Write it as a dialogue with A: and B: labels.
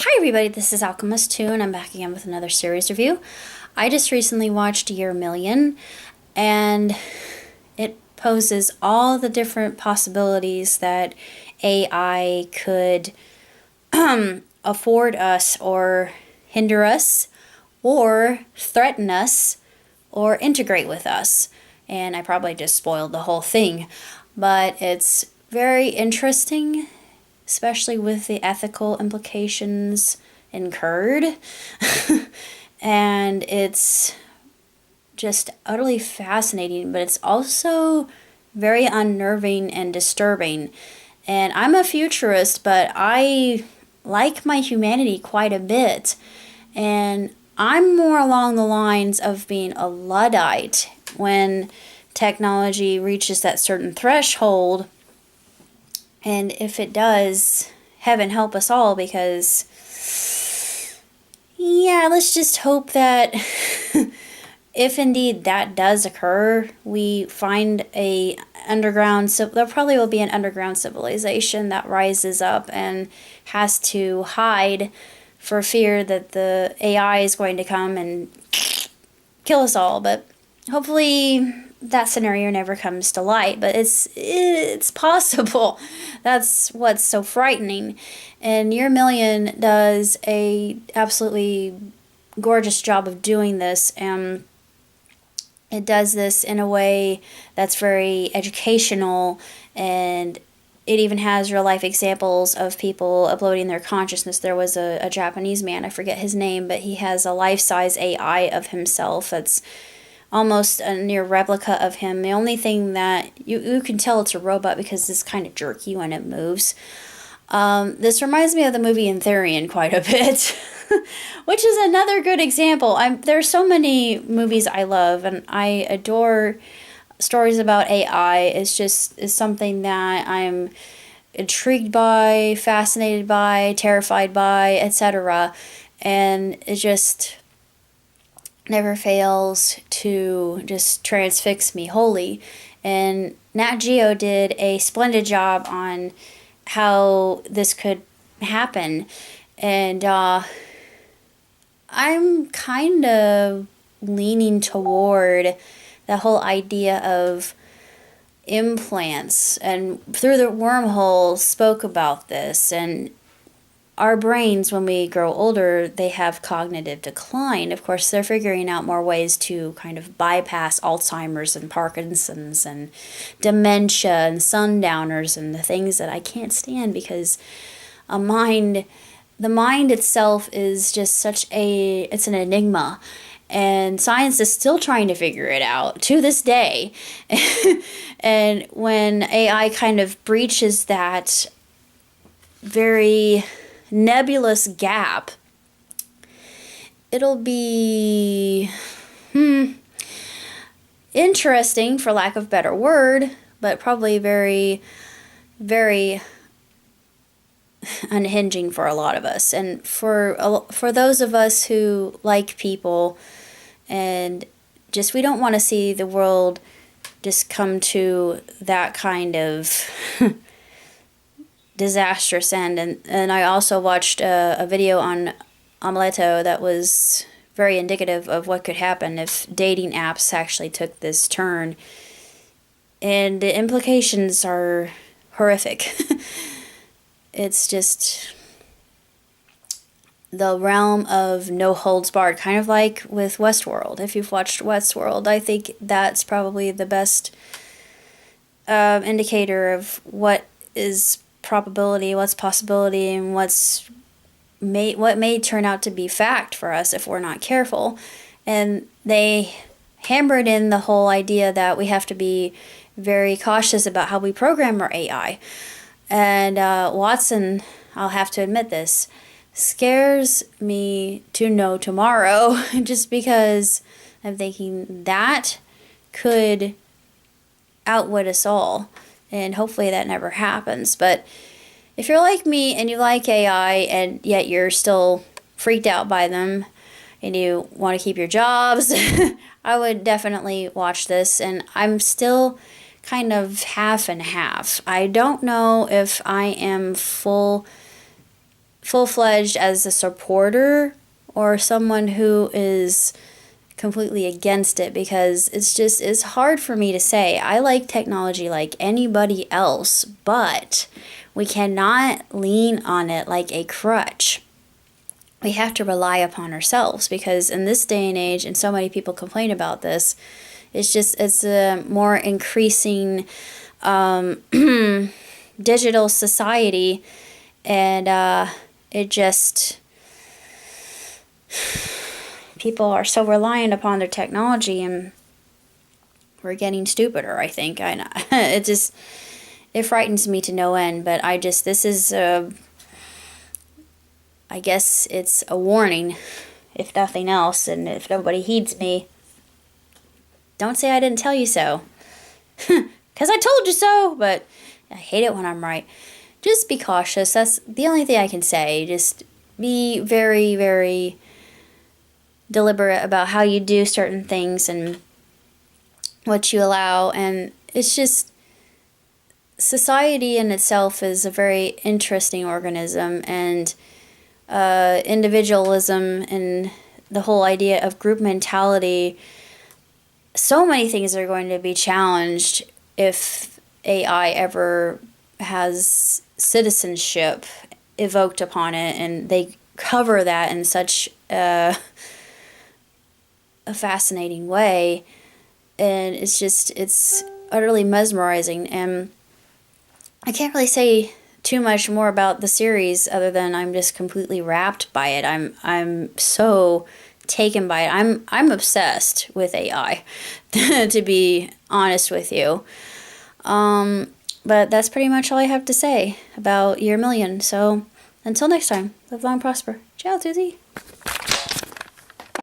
A: Hi everybody, this is Alchemist2 and I'm back again with another series review. I just recently watched Year Million and it poses all the different possibilities that AI could afford us or hinder us or threaten us or integrate with us. And I probably just spoiled the whole thing, but it's very interesting, especially with the ethical implications incurred. And it's just utterly fascinating, but it's also very unnerving and disturbing. And I'm a futurist, but I like my humanity quite a bit. And I'm more along the lines of being a Luddite when technology reaches that certain threshold. And if it does, heaven help us all, because, yeah, let's just hope that if indeed that does occur, we find a underground, so there probably will be an underground civilization that rises up and has to hide for fear that the AI is going to come and kill us all. But hopefully that scenario never comes to light, but it's possible. That's what's so frightening. And Year Million does a absolutely gorgeous job of doing this, and it does this in a way that's very educational, and it even has real life examples of people uploading their consciousness. There was a Japanese man, I forget his name, but he has a life-size AI of himself that's almost a near replica of him. The only thing that you can tell it's a robot because it's kind of jerky when it moves. This reminds me of the movie Etherian quite a bit, which is another good example. There's so many movies I love, and I adore stories about AI. It's something that I'm intrigued by, fascinated by, terrified by, etc. And it just never fails to just transfix me wholly. And Nat Geo did a splendid job on how this could happen. And I'm kind of leaning toward the whole idea of implants. And Through the Wormhole spoke about this. And our brains, when we grow older, they have cognitive decline. Of course, they're figuring out more ways to kind of bypass Alzheimer's and Parkinson's and dementia and sundowners and the things that I can't stand, because the mind itself is just it's an enigma. And science is still trying to figure it out to this day. And when AI kind of breaches that very nebulous gap, it'll be interesting, for lack of a better word, but probably very, very unhinging for a lot of us. And for those of us who like people, and just we don't want to see the world just come to that kind of disastrous end. And I also watched a video on Omeletto that was very indicative of what could happen if dating apps actually took this turn. And the implications are horrific. It's just the realm of no holds barred, kind of like with Westworld. If you've watched Westworld, I think that's probably the best indicator of what is probability, what's possibility, and what may turn out to be fact for us if we're not careful. And they hammered in the whole idea that we have to be very cautious about how we program our AI. And Watson, I'll have to admit this, scares me to no tomorrow, just because I'm thinking that could outwit us all. And hopefully that never happens. But if you're like me and you like AI and yet you're still freaked out by them and you want to keep your jobs, I would definitely watch this. And I'm still kind of half and half. I don't know if I am full-fledged as a supporter or someone who is completely against it, because it's hard for me to say. I like technology like anybody else, but we cannot lean on it like a crutch. We have to rely upon ourselves, because in this day and age, and so many people complain about this, it's a more increasing digital society, and it just, people are so reliant upon their technology, and we're getting stupider, I think. I know. It frightens me to no end, but this is I guess it's a warning, if nothing else, and if nobody heeds me, don't say I didn't tell you so. Because I told you so, but I hate it when I'm right. Just be cautious. That's the only thing I can say. Just be very, very deliberate about how you do certain things and what you allow. And it's just, society in itself is a very interesting organism, and individualism and the whole idea of group mentality, so many things are going to be challenged if AI ever has citizenship evoked upon it, and they cover that in such a fascinating way, and it's utterly mesmerizing. And I can't really say too much more about the series other than I'm just completely wrapped by it. I'm so taken by it. I'm obsessed with AI, to be honest with you. But that's pretty much all I have to say about Year Million. So until next time, live long, prosper. Ciao, Susie.